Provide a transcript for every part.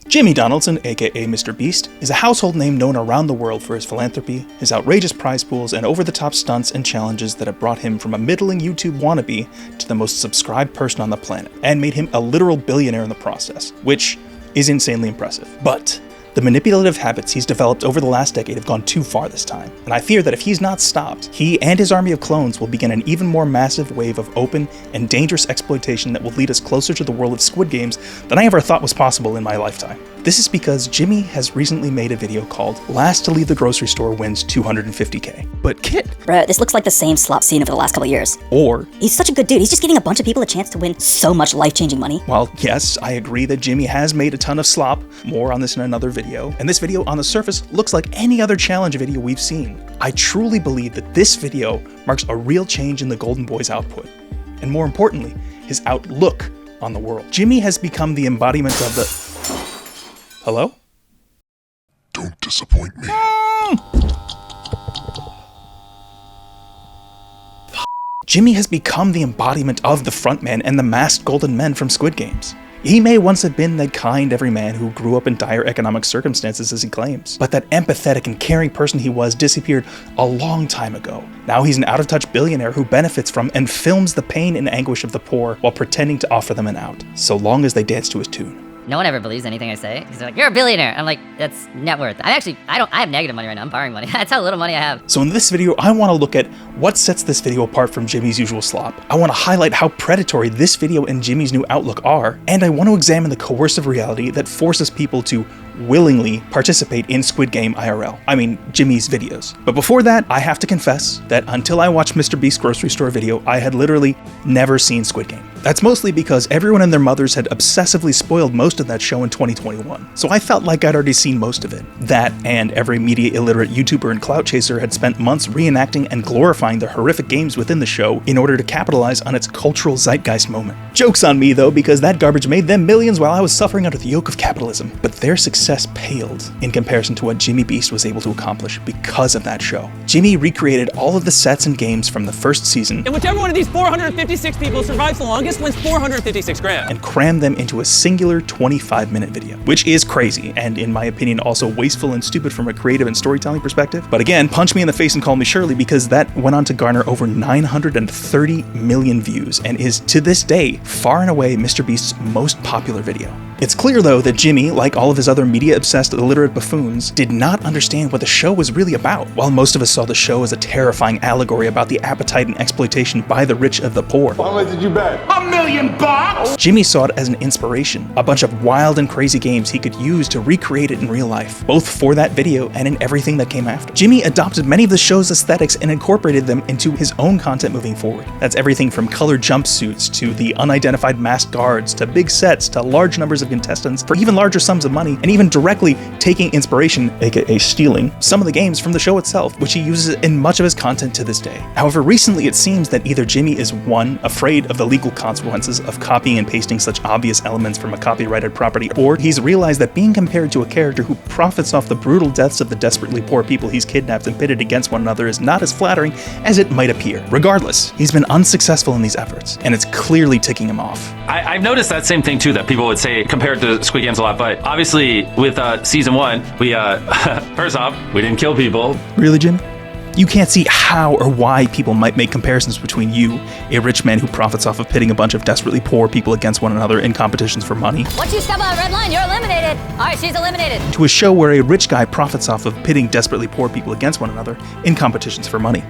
Jimmy Donaldson, aka Mr. Beast, is a household name known around the world for his philanthropy, his outrageous prize pools, and over-the-top stunts and challenges that have brought him from a middling YouTube wannabe to the most subscribed person on the planet, and made him a literal billionaire in the process, which is insanely impressive. But the manipulative habits he's developed over the last decade have gone too far this time, and I fear that if he's not stopped, he and his army of clones will begin an even more massive wave of open and dangerous exploitation that will lead us closer to the world of Squid Games than I ever thought was possible in my lifetime. This is because Jimmy has recently made a video called "Last to Leave the Grocery Store Wins $250K. But Kit, bro, this looks like the same slop scene over the last couple years. Or, he's such a good dude, he's just giving a bunch of people a chance to win so much life-changing money. While yes, I agree that Jimmy has made a ton of slop, more on this in another video, and this video on the surface looks like any other challenge video we've seen, I truly believe that this video marks a real change in the Golden Boy's output, and more importantly, his outlook on the world. Jimmy has become the embodiment of the... Hello? Don't disappoint me. Jimmy has become the embodiment of the frontman and the masked golden men from Squid Games. He may once have been that kind everyman who grew up in dire economic circumstances as he claims, but that empathetic and caring person he was disappeared a long time ago. Now he's an out-of-touch billionaire who benefits from and films the pain and anguish of the poor while pretending to offer them an out, so long as they dance to his tune. No one ever believes anything I say, because they're like, you're a billionaire. I'm like, that's net worth. I have negative money right now. I'm borrowing money. That's how little money I have. So in this video, I want to look at what sets this video apart from Jimmy's usual slop. I want to highlight how predatory this video and Jimmy's new outlook are, and I want to examine the coercive reality that forces people to willingly participate in Squid Game IRL. I mean, Jimmy's videos. But before that, I have to confess that until I watched Mr. Beast's grocery store video, I had literally never seen Squid Game. That's mostly because everyone and their mothers had obsessively spoiled most of that show in 2021. So I felt like I'd already seen most of it. That, and every media illiterate YouTuber and clout chaser had spent months reenacting and glorifying the horrific games within the show in order to capitalize on its cultural zeitgeist moment. Joke's on me though, because that garbage made them millions while I was suffering under the yoke of capitalism. But their success paled in comparison to what Jimmy Beast was able to accomplish because of that show. Jimmy recreated all of the sets and games from the first season, and whichever one of these 456 people survives the longest wins 456 grand. And crammed them into a singular 25-minute video, which is crazy, and in my opinion also wasteful and stupid from a creative and storytelling perspective. But again, punch me in the face and call me Shirley, because that went on to garner over 930 million views and is to this day far and away Mr. Beast's most popular video. It's clear though that Jimmy, like all of his other media-obsessed illiterate buffoons, did not understand what the show was really about. While most of us saw the show as a terrifying allegory about the appetite and exploitation by the rich of the poor, How much did you bet? $1 million! Jimmy saw it as an inspiration, a bunch of wild and crazy games he could use to recreate it in real life, both for that video and in everything that came after. Jimmy adopted many of the show's aesthetics and incorporated them into his own content moving forward. That's everything from colored jumpsuits to the unidentified masked guards to big sets to large numbers of contestants for even larger sums of money, and even directly taking inspiration, aka stealing, some of the games from the show itself, which he uses in much of his content to this day. However, recently it seems that either Jimmy is one, afraid of the legal consequences of copying and pasting such obvious elements from a copyrighted property, or he's realized that being compared to a character who profits off the brutal deaths of the desperately poor people he's kidnapped and pitted against one another is not as flattering as it might appear. Regardless, he's been unsuccessful in these efforts, and it's clearly ticking him off. I've noticed that same thing too, that people would say compared to Squid Games a lot, but obviously with season 1, we first off, we didn't kill people. Really, Jimmy? You can't see how or why people might make comparisons between you, a rich man who profits off of pitting a bunch of desperately poor people against one another in competitions for money, Once you step on a red line, you're eliminated. All right, she's eliminated. to a show where a rich guy profits off of pitting desperately poor people against one another in competitions for money.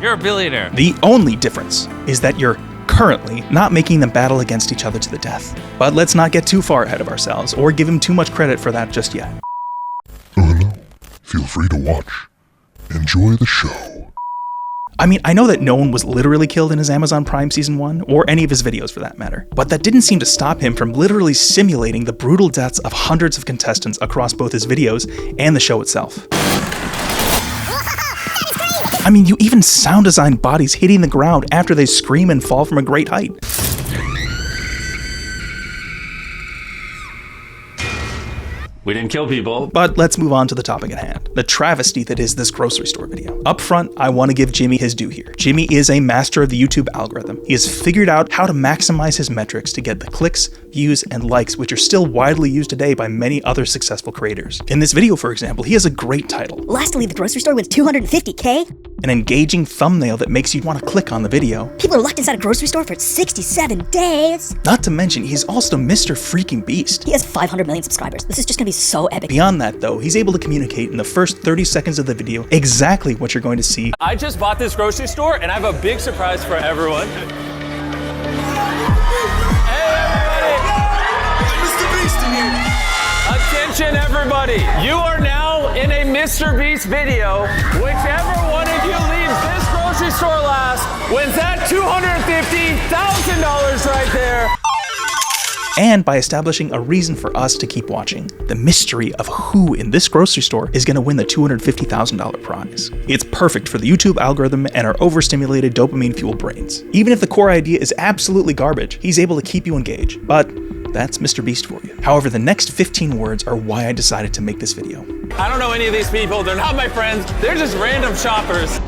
You're a billionaire. The only difference is that you're currently not making them battle against each other to the death. But let's not get too far ahead of ourselves or give him too much credit for that just yet. Oh, hello. Feel free to watch. Enjoy the show. I mean, I know that no one was literally killed in his Amazon Prime Season 1, or any of his videos for that matter, but that didn't seem to stop him from literally simulating the brutal deaths of hundreds of contestants across both his videos and the show itself. I mean, you even sound design bodies hitting the ground after they scream and fall from a great height. We didn't kill people. But let's move on to the topic at hand, the travesty that is this grocery store video. Up front, I want to give Jimmy his due here. Jimmy is a master of the YouTube algorithm. He has figured out how to maximize his metrics to get the clicks, views, and likes, which are still widely used today by many other successful creators. In this video, for example, he has a great title. Last to leave the grocery store wins 250K? An engaging thumbnail that makes you want to click on the video. People are locked inside a grocery store for 67 days. Not to mention, he's also Mr. freaking Beast. He has 500 million subscribers. This is just gonna be so epic. Beyond that though, he's able to communicate in the first 30 seconds of the video exactly what you're going to see. I just bought this grocery store and I have a big surprise for everyone. Attention everybody, you are now in a Mr. Beast video. Whichever one of you leaves this grocery store last wins that $250,000 right there. And by establishing a reason for us to keep watching, the mystery of who in this grocery store is going to win the $250,000 prize. It's perfect for the YouTube algorithm and our overstimulated dopamine-fueled brains. Even if the core idea is absolutely garbage, he's able to keep you engaged. But that's Mr. Beast for you. However, the next 15 words are why I decided to make this video. I don't know any of these people. They're not my friends. They're just random shoppers.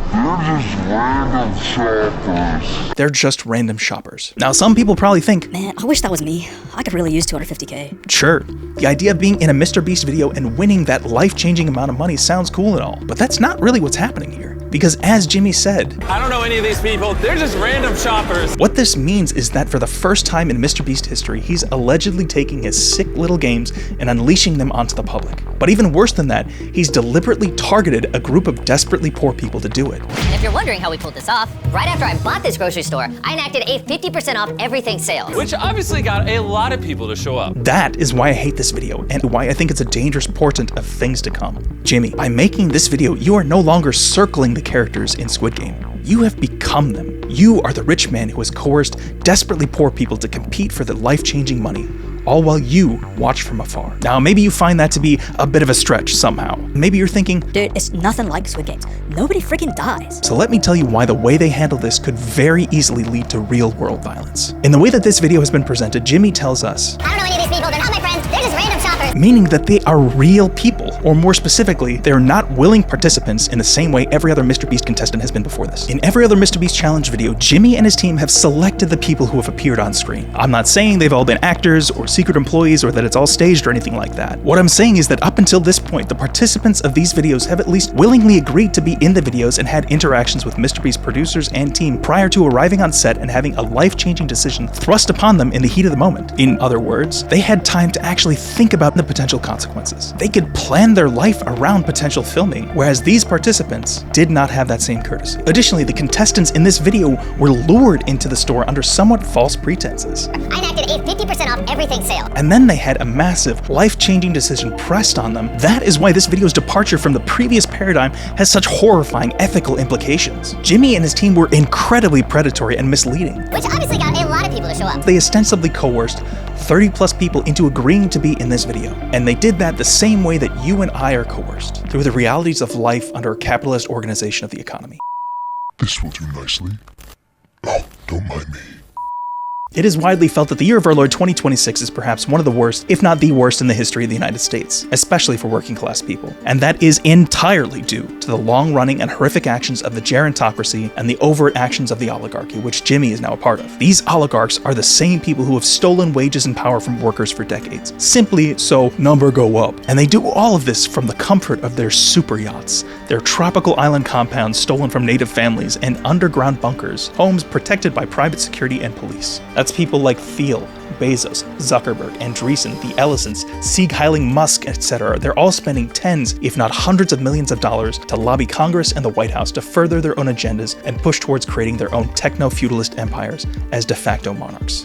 They're just random shoppers. Now, some people probably think, Man, I wish that was me. I could really use 250K. sure, the idea of being in a Mr. Beast video and winning that life-changing amount of money sounds cool and all, but that's not really what's happening here. Because as Jimmy said, I don't know any of these people. They're just random shoppers. what this means is that for the first time in Mr. Beast history, he's allegedly taking his sick little games and unleashing them onto the public. But even worse than that, he's deliberately targeted a group of desperately poor people to do it. And if you're wondering how we pulled this off, right after I bought this grocery store, I enacted a 50% off everything sale. Which obviously got a lot of people to show up. That is why I hate this video and why I think it's a dangerous portent of things to come. Jimmy, by making this video, you are no longer circling the characters in Squid Game. You have become them. You are the rich man who has coerced desperately poor people to compete for the life-changing money, all while you watch from afar. Now, maybe you find that to be a bit of a stretch somehow. Maybe you're thinking, Dude, it's nothing like Squid Games. Nobody freaking dies. so let me tell you why the way they handle this could very easily lead to real-world violence. In the way that this video has been presented, Jimmy tells us, I don't know any of these people, they're not my friends, they're just random shoppers. meaning that they are real people, or more specifically, they're not willing participants in the same way every other Mr. Beast contestant has been before this. In every other Mr. Beast challenge video, Jimmy and his team have selected the people who have appeared on screen. I'm not saying they've all been actors or secret employees or that it's all staged or anything like that. What I'm saying is that up until this point, the participants of these videos have at least willingly agreed to be in the videos and had interactions with Mr. Beast producers and team prior to arriving on set and having a life-changing decision thrust upon them in the heat of the moment. In other words, they had time to actually think about the potential consequences. They could plan their life around potential filming, whereas these participants did not have that same courtesy. Additionally, the contestants in this video were lured into the store under somewhat false pretenses. I enacted a 50% off everything sale. And then they had a massive, life-changing decision pressed on them. That is why this video's departure from the previous paradigm has such horrifying ethical implications. Jimmy and his team were incredibly predatory and misleading. Which obviously got a lot of people to show up. They ostensibly coerced 30+ people into agreeing to be in this video. And they did that the same way that you and I are coerced, through the realities of life under a capitalist organization of the economy. This will do nicely. Oh, don't mind me. It is widely felt that the year of our Lord 2026 is perhaps one of the worst, if not the worst, in the history of the United States, especially for working class people. And that is entirely due to the long-running and horrific actions of the gerontocracy and the overt actions of the oligarchy, which Jimmy is now a part of. These oligarchs are the same people who have stolen wages and power from workers for decades, simply so number go up. And they do all of this from the comfort of their super yachts, their tropical island compounds stolen from native families, and underground bunkers, homes protected by private security and police. That's people like Thiel, Bezos, Zuckerberg, Andreessen, the Ellisons, Sieg Heiling, Musk, etc. They're all spending tens, if not hundreds of millions of dollars to lobby Congress and the White House to further their own agendas and push towards creating their own techno-feudalist empires as de facto monarchs.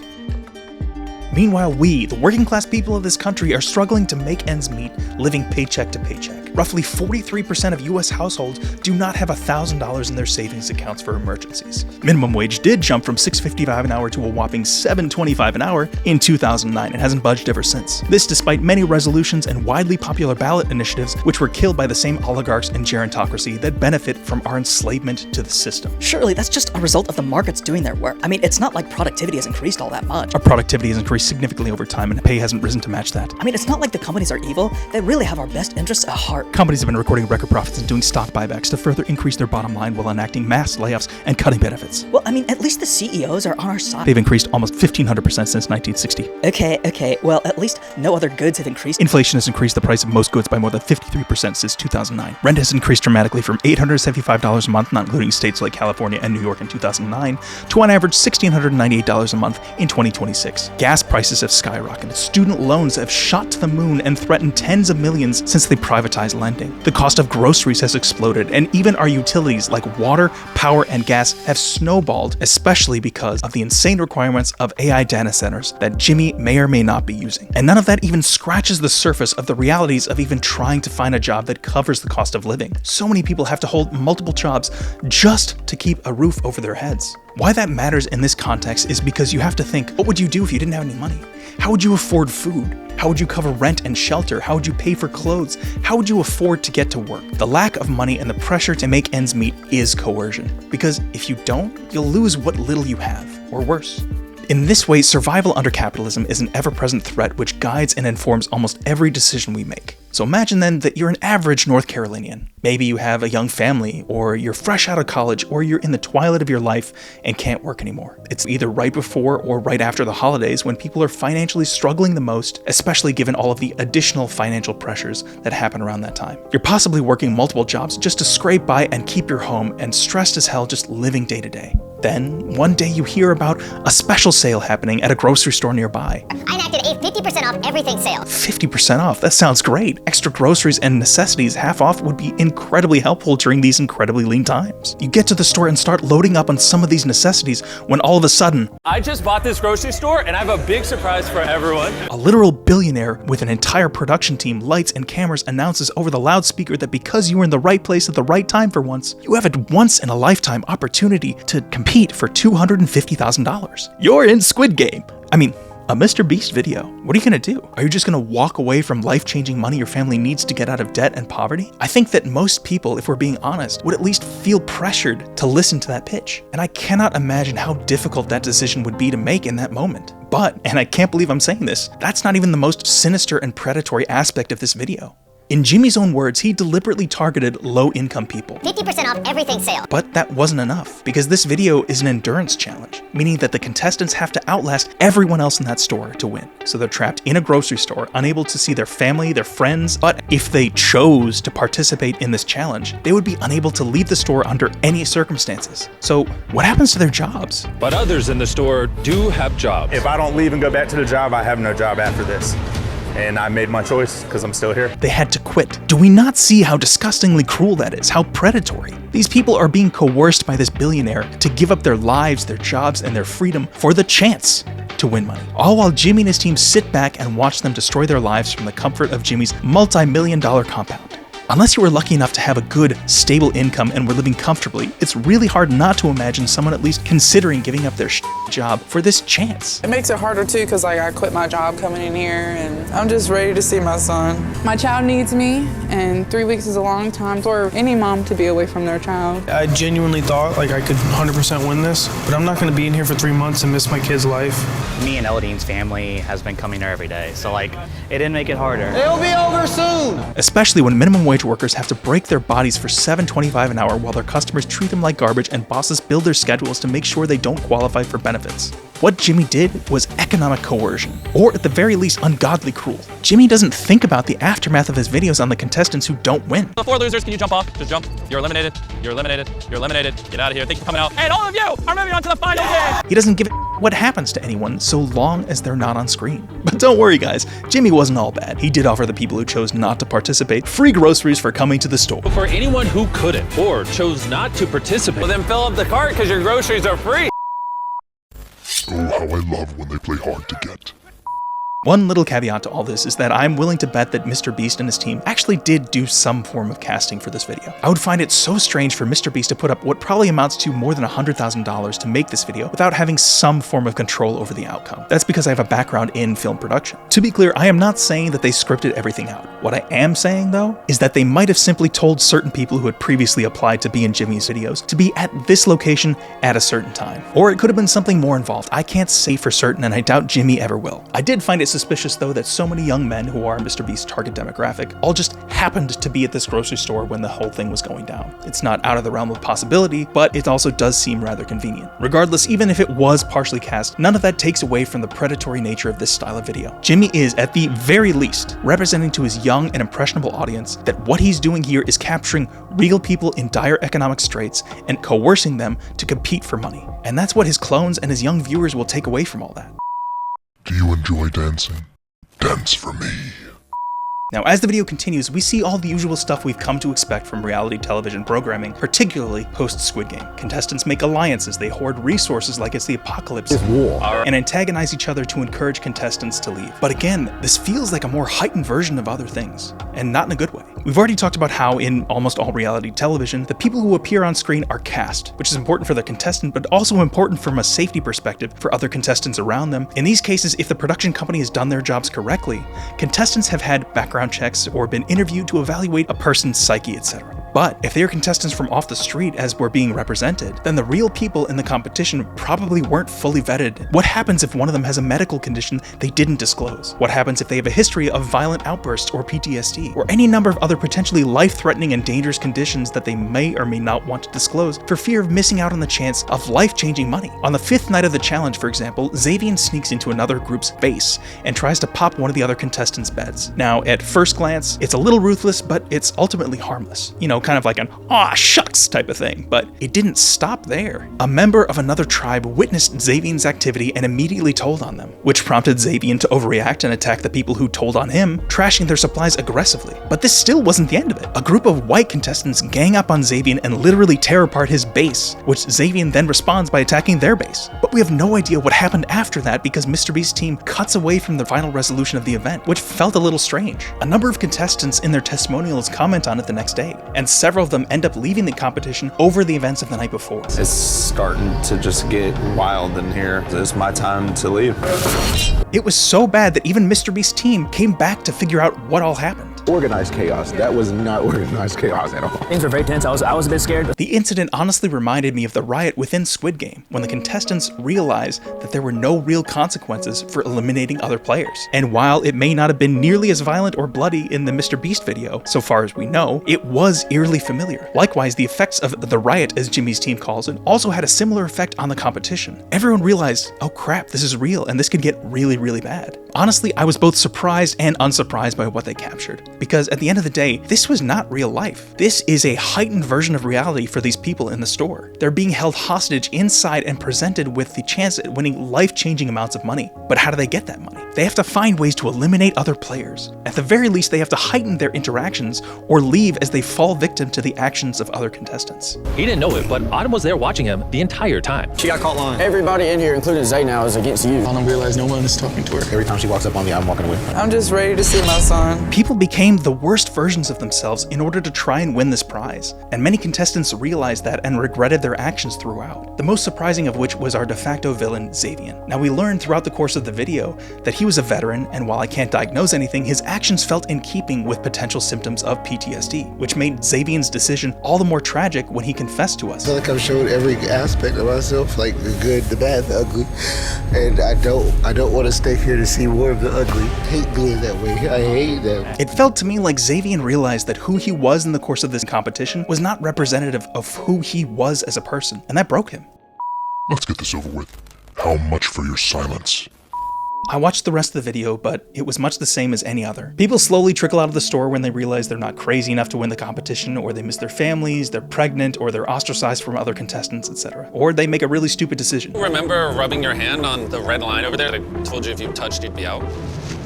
Meanwhile, we, the working class people of this country, are struggling to make ends meet, living paycheck to paycheck. Roughly 43% of US households do not have $1,000 in their savings accounts for emergencies. Minimum wage did jump from $6.55 an hour to a whopping $7.25 an hour in 2009 and hasn't budged ever since. This despite many resolutions and widely popular ballot initiatives which were killed by the same oligarchs and gerontocracy that benefit from our enslavement to the system. Surely that's just a result of the markets doing their work. I mean, it's not like productivity has increased all that much. Our productivity has increased significantly over time, and pay hasn't risen to match that. I mean, it's not like the companies are evil. They really have our best interests at heart. Companies have been recording record profits and doing stock buybacks to further increase their bottom line while enacting mass layoffs and cutting benefits. Well, I mean, at least the CEOs are on our side. They've increased almost 1,500% since 1960. Okay, well, at least no other goods have increased. Inflation has increased the price of most goods by more than 53% since 2009. Rent has increased dramatically from $875 a month, not including states like California and New York in 2009, to on average $1,698 a month in 2026. Gas prices have skyrocketed. Student loans have shot to the moon and threatened tens of millions since they privatized lending. The cost of groceries has exploded, and even our utilities like water, power, and gas have snowballed, especially because of the insane requirements of AI data centers that Jimmy may or may not be using. And none of that even scratches the surface of the realities of even trying to find a job that covers the cost of living. So many people have to hold multiple jobs just to keep a roof over their heads. Why that matters in this context is because you have to think, what would you do if you didn't have any money? How would you afford food? How would you cover rent and shelter? How would you pay for clothes? How would you afford to get to work? The lack of money and the pressure to make ends meet is coercion. Because if you don't, you'll lose what little you have, or worse. In this way, survival under capitalism is an ever-present threat which guides and informs almost every decision we make. So imagine then that you're an average North Carolinian. Maybe you have a young family, or you're fresh out of college, or you're in the twilight of your life and can't work anymore. It's either right before or right after the holidays when people are financially struggling the most, especially given all of the additional financial pressures that happen around that time. You're possibly working multiple jobs just to scrape by and keep your home, and stressed as hell just living day to day. Then, one day you hear about a special sale happening at a grocery store nearby. I enacted a 50% off everything sale. 50% off? That sounds great. Extra groceries and necessities half off would be incredibly helpful during these incredibly lean times. You get to the store and start loading up on some of these necessities when all of a sudden, I just bought this grocery store and I have a big surprise for everyone. a literal billionaire with an entire production team, lights, and cameras announces over the loudspeaker that because you were in the right place at the right time for once, you have a once-in-a-lifetime opportunity to compete for $250,000. You're in Squid Game. I mean, a Mr. Beast video. What are you gonna do? Are you just gonna walk away from life-changing money your family needs to get out of debt and poverty? I think that most people, if we're being honest, would at least feel pressured to listen to that pitch. And I cannot imagine how difficult that decision would be to make in that moment. But, and I can't believe I'm saying this, that's not even the most sinister and predatory aspect of this video. In Jimmy's own words, he deliberately targeted low-income people. 50% off everything sale. But that wasn't enough, because this video is an endurance challenge, meaning that the contestants have to outlast everyone else in that store to win. So they're trapped in a grocery store, unable to see their family, their friends, but if they chose to participate in this challenge, they would be unable to leave the store under any circumstances. So what happens to their jobs? But others in the store do have jobs. If I don't leave and go back to the job, I have no job after this. And I made my choice because I'm still here. They had to quit. Do we not see how disgustingly cruel that is? How predatory? These people are being coerced by this billionaire to give up their lives, their jobs, and their freedom for the chance to win money. All while Jimmy and his team sit back and watch them destroy their lives from the comfort of Jimmy's multi-million-dollar compound. Unless you were lucky enough to have a good, stable income and were living comfortably, it's really hard not to imagine someone at least considering giving up their job for this chance. It makes it harder too, because I quit my job coming in here and I'm just ready to see my son. My child needs me, and 3 weeks is a long time for any mom to be away from their child. I genuinely thought I could 100% win this, but I'm not gonna be in here for 3 months and miss my kid's life. Me and Eldine's family has been coming here every day, so it didn't make it harder. It'll be over soon. Especially when minimum wage workers have to break their bodies for $7.25 an hour while their customers treat them like garbage and bosses build their schedules to make sure they don't qualify for benefits. What Jimmy did was economic coercion, or at the very least, ungodly cruel. Jimmy doesn't think about the aftermath of his videos on the contestants who don't win. The 4 losers, can you jump off? Just jump. You're eliminated. You're eliminated. You're eliminated. Get out of here. Thank you for coming out. And all of you are moving on to the final game. He doesn't give a what happens to anyone so long as they're not on screen. But don't worry guys, Jimmy wasn't all bad. He did offer the people who chose not to participate free groceries for coming to the store. For anyone who couldn't or chose not to participate, well then fill up the cart because your groceries are free. Oh, how I love when they play hard to get. One little caveat to all this is that I'm willing to bet that Mr. Beast and his team actually did do some form of casting for this video. I would find it so strange for Mr. Beast to put up what probably amounts to more than $100,000 to make this video without having some form of control over the outcome. That's because I have a background in film production. To be clear, I am not saying that they scripted everything out. What I am saying, though, is that they might have simply told certain people who had previously applied to be in Jimmy's videos to be at this location at a certain time. Or it could have been something more involved. I can't say for certain, and I doubt Jimmy ever will. I did find it suspicious, though, that so many young men who are Mr. Beast's target demographic all just happened to be at this grocery store when the whole thing was going down. It's not out of the realm of possibility, but it also does seem rather convenient. Regardless, even if it was partially cast, none of that takes away from the predatory nature of this style of video. Jimmy is, at the very least, representing to his young and impressionable audience that what he's doing here is capturing real people in dire economic straits and coercing them to compete for money. And that's what his clones and his young viewers will take away from all that. Do you enjoy dancing? Dance for me. Now, as the video continues, we see all the usual stuff we've come to expect from reality television programming, particularly post-Squid Game. Contestants make alliances, they hoard resources like it's the apocalypse, and antagonize each other to encourage contestants to leave. But again, this feels like a more heightened version of other things, and not in a good way. We've already talked about how, in almost all reality television, the people who appear on screen are cast, which is important for the contestant, but also important from a safety perspective for other contestants around them. In these cases, if the production company has done their jobs correctly, contestants have had background checks or been interviewed to evaluate a person's psyche, etc. But if they are contestants from off the street as were being represented, then the real people in the competition probably weren't fully vetted. What happens if one of them has a medical condition they didn't disclose? What happens if they have a history of violent outbursts or PTSD, or any number of other potentially life-threatening and dangerous conditions that they may or may not want to disclose for fear of missing out on the chance of life-changing money? On the 5th night of the challenge, for example, Xavier sneaks into another group's base and tries to pop one of the other contestants' beds. Now, at first glance, it's a little ruthless, but it's ultimately harmless. You know, kind of like an "aw shucks" type of thing, but it didn't stop there. A member of another tribe witnessed Xavier's activity and immediately told on them, which prompted Xavier to overreact and attack the people who told on him, trashing their supplies aggressively. But this still wasn't the end of it. A group of white contestants gang up on Xavier and literally tear apart his base, which Xavier then responds by attacking their base. But we have no idea what happened after that because Mr. Beast's team cuts away from the final resolution of the event, which felt a little strange. A number of contestants in their testimonials comment on it the next day, and several of them end up leaving the competition over the events of the night before. It's starting to just get wild in here. It's my time to leave. It was so bad that even Mr. Beast's team came back to figure out what all happened. Organized chaos. That was not organized chaos at all. Things were very tense. I was a bit scared. The incident honestly reminded me of the riot within Squid Game, when the contestants realized that there were no real consequences for eliminating other players. And while it may not have been nearly as violent or bloody in the Mr. Beast video, so far as we know, it was eerily familiar. Likewise, the effects of the riot, as Jimmy's team calls it, also had a similar effect on the competition. Everyone realized, oh crap, this is real, and this could get really, really bad. Honestly, I was both surprised and unsurprised by what they captured. Because at the end of the day, this was not real life. This is a heightened version of reality for these people in the store. They're being held hostage inside and presented with the chance at winning life-changing amounts of money. But how do they get that money? They have to find ways to eliminate other players. At the very least, they have to heighten their interactions or leave as they fall victim to the actions of other contestants. He didn't know it, but Autumn was there watching him the entire time. She got caught lying. Everybody in here, including Zay now, is against you. I don't realize no one is talking to her. Every time she walks up on me, I'm walking away. I'm just ready to see my son. People became the worst versions of themselves in order to try and win this prize, and many contestants realized that and regretted their actions throughout. The most surprising of which was our de facto villain, Xavier. Now, we learned throughout the course of the video that he was a veteran, and while I can't diagnose anything, his actions felt in keeping with potential symptoms of PTSD, which made Xavier's decision all the more tragic when he confessed to us. I feel like I've showed every aspect of myself, like the good, the bad, the ugly, and I don't want to stay here to see more of the ugly. I hate being that way. I hate that. It felt to me like Xavier realized that who he was in the course of this competition was not representative of who he was as a person, and that broke him. Let's get this over with. How much for your silence? I watched the rest of the video, but it was much the same as any other. People slowly trickle out of the store when they realize they're not crazy enough to win the competition, or they miss their families, they're pregnant, or they're ostracized from other contestants, etc. Or they make a really stupid decision. Remember rubbing your hand on the red line over there? I told you if you touched, you'd be out.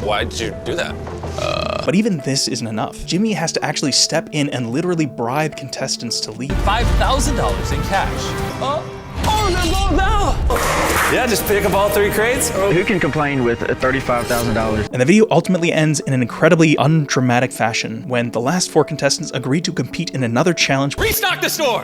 Why did you do that? But even this isn't enough. Jimmy has to actually step in and literally bribe contestants to leave. $5,000 in cash. Oh them both out. Yeah, just pick up all 3 crates. Who can complain with $35,000? And the video ultimately ends in an incredibly undramatic fashion when the last 4 contestants agreed to compete in another challenge. Restock the store.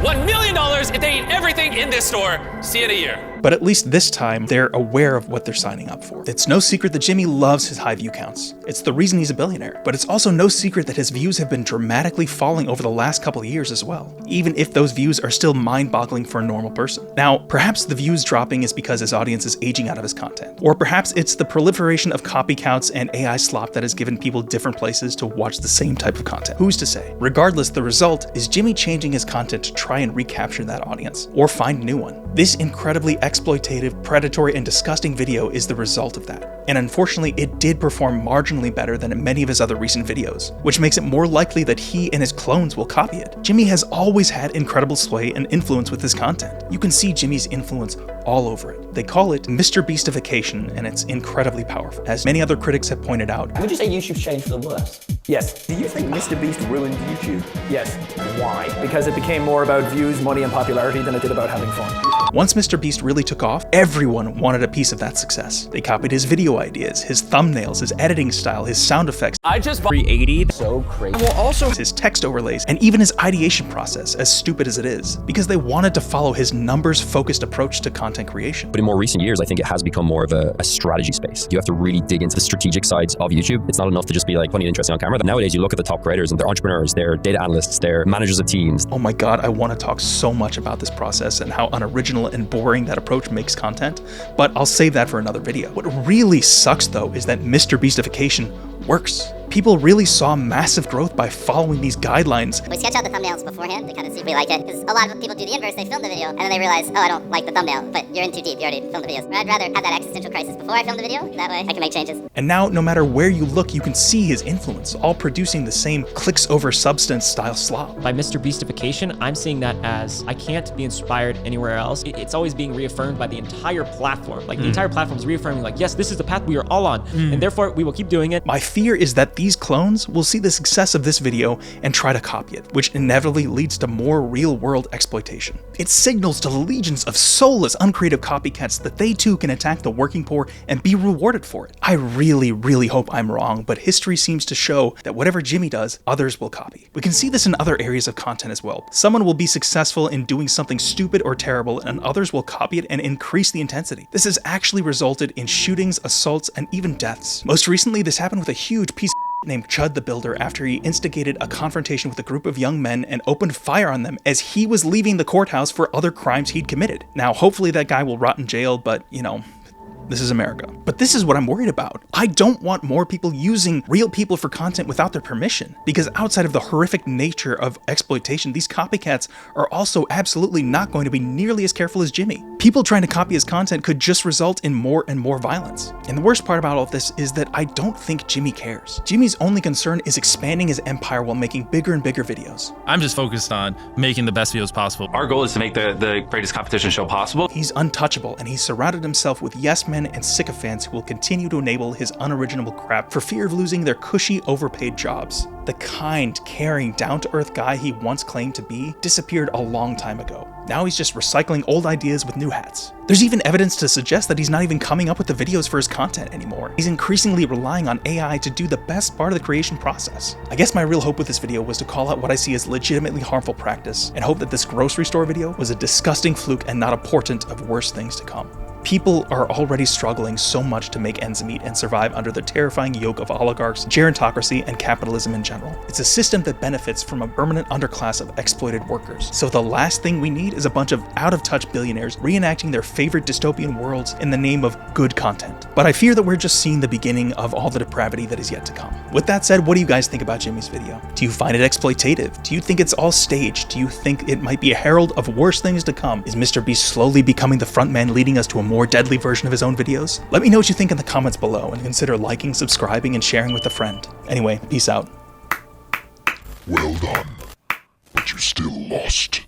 $1 million if they eat everything in this store. See you in a year. But at least this time, they're aware of what they're signing up for. It's no secret that Jimmy loves his high view counts. It's the reason he's a billionaire. But it's also no secret that his views have been dramatically falling over the last couple of years as well, even if those views are still mind-boggling for a normal person. Now, perhaps the views dropping is because his audience is aging out of his content. Or perhaps it's the proliferation of copycats and AI slop that has given people different places to watch the same type of content. Who's to say? Regardless, the result is Jimmy changing his content to try and recapture that audience, or find a new one. This incredibly exploitative, predatory, and disgusting video is the result of that. And unfortunately, it did perform marginally better than many of his other recent videos, which makes it more likely that he and his clones will copy it. Jimmy has always had incredible sway and influence with his content. You can see Jimmy's influence all over it. They call it Mr. BEASTIFICATION, and it's incredibly powerful. As many other critics have pointed out, would you say YouTube's changed for the worse? Yes. Do you think Mr. Beast ruined YouTube? Yes. Why? Because it became more about views, money, and popularity than it did about having fun. Once Mr. Beast really took off, everyone wanted a piece of that success. They copied his video ideas, his thumbnails, his editing style, his sound effects. I just created so crazy. Well, also his text overlays, and even his ideation process, as stupid as it is, because they wanted to follow his numbers-focused approach to content creation. But in more recent years, I think it has become more of a strategy space. You have to really dig into the strategic sides of YouTube. It's not enough to just be like funny and interesting on camera. Nowadays, you look at the top creators and they're entrepreneurs, they're data analysts, they're managers of teams. Oh my God, I want to talk so much about this process and how unoriginal and boring that approach makes content, but I'll save that for another video. What really sucks though is that Mr. Beastification works. People really saw massive growth by following these guidelines. We sketch out the thumbnails beforehand to kind of see if we like it, because a lot of people do the inverse. They film the video and then they realize, oh, I don't like the thumbnail, but you're in too deep. You already filmed the videos. But I'd rather have that existential crisis before I film the video. That way I can make changes. And now, no matter where you look, you can see his influence, all producing the same clicks over substance style slop. By Mr. Beastification, I'm seeing that as I can't be inspired anywhere else. It's always being reaffirmed by the entire platform. Like the entire platform is reaffirming like, yes, this is the path we are all on, and therefore we will keep doing it. My fear is that these clones will see the success of this video and try to copy it, which inevitably leads to more real-world exploitation. It signals to legions of soulless, uncreative copycats that they too can attack the working poor and be rewarded for it. I really, really hope I'm wrong, but history seems to show that whatever Jimmy does, others will copy. We can see this in other areas of content as well. Someone will be successful in doing something stupid or terrible, and others will copy it and increase the intensity. This has actually resulted in shootings, assaults, and even deaths. Most recently, this happened with a huge piece of named Chud the Builder after he instigated a confrontation with a group of young men and opened fire on them as he was leaving the courthouse for other crimes he'd committed. Now, hopefully that guy will rot in jail, but you know, this is America. But this is what I'm worried about. I don't want more people using real people for content without their permission, because outside of the horrific nature of exploitation, these copycats are also absolutely not going to be nearly as careful as Jimmy. People trying to copy his content could just result in more and more violence. And the worst part about all of this is that I don't think Jimmy cares. Jimmy's only concern is expanding his empire while making bigger and bigger videos. I'm just focused on making the best videos possible. Our goal is to make the greatest competition show possible. He's untouchable, and he's surrounded himself with yes men and sycophants who will continue to enable his unoriginal crap for fear of losing their cushy, overpaid jobs. The kind, caring, down-to-earth guy he once claimed to be disappeared a long time ago. Now he's just recycling old ideas with new hats. There's even evidence to suggest that he's not even coming up with the videos for his content anymore. He's increasingly relying on AI to do the best part of the creation process. I guess my real hope with this video was to call out what I see as legitimately harmful practice, and hope that this grocery store video was a disgusting fluke and not a portent of worse things to come. People are already struggling so much to make ends meet and survive under the terrifying yoke of oligarchs, gerontocracy, and capitalism in general. It's a system that benefits from a permanent underclass of exploited workers. So the last thing we need is a bunch of out-of-touch billionaires reenacting their favorite dystopian worlds in the name of good content. But I fear that we're just seeing the beginning of all the depravity that is yet to come. With that said, what do you guys think about Jimmy's video? Do you find it exploitative? Do you think it's all staged? Do you think it might be a herald of worse things to come? Is Mr. Beast slowly becoming the front man, leading us to a more deadly version of his own videos? Let me know what you think in the comments below, and consider liking, subscribing, and sharing with a friend. Anyway, peace out. Well done, but you still lost.